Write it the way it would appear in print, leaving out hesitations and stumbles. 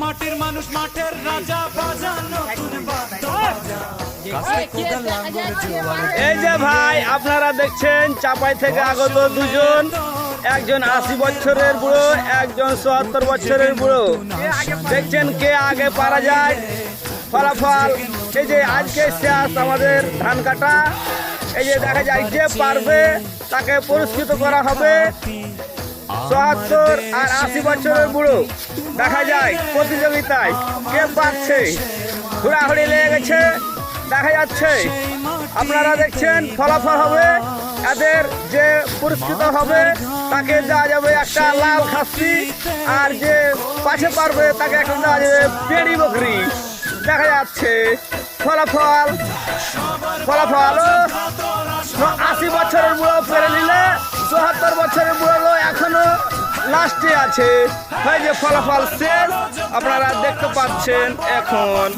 মাটির মানুষ মাঠের রাজা বাজানো এই যে ভাই আপনারা দেখছেন চাপাই থেকে আগত দুজন, একজন 80 বছরের বুড়ো, একজন 74 বছরের বুড়ো। দেখছেন কে আগে পারা যায়। ফলাফল এই যে আজকে শেষ আমাদের ধান কাটা। এই যে দেখা যায় যে পারবে তাকে পুরস্কৃত করা হবে। 74 আর 80 বছরের বুড়ো দেখা যায় প্রতিযোগিতায় কে পাচ্ছে। হুড়াহুড়ি লেগে গেছে দেখা যাচ্ছে। আপনারা দেখছেন ফলাফল হবে, এদের যে পুরস্কৃত হবে তাকে দেওয়া যাবে একটা লাল খাসি, আর যে পাশে পারবে তাকে একটা দেওয়া যাবে পেড়ি বকরি। দেখা যাচ্ছে ফলাফল 80 বছরের বুড়ো পেরে নিলে, 74 বছরের বুড়ো এখনো লাস্টে আছে। যে ফলাফল শেষ আপনারা দেখতে পাচ্ছেন এখন।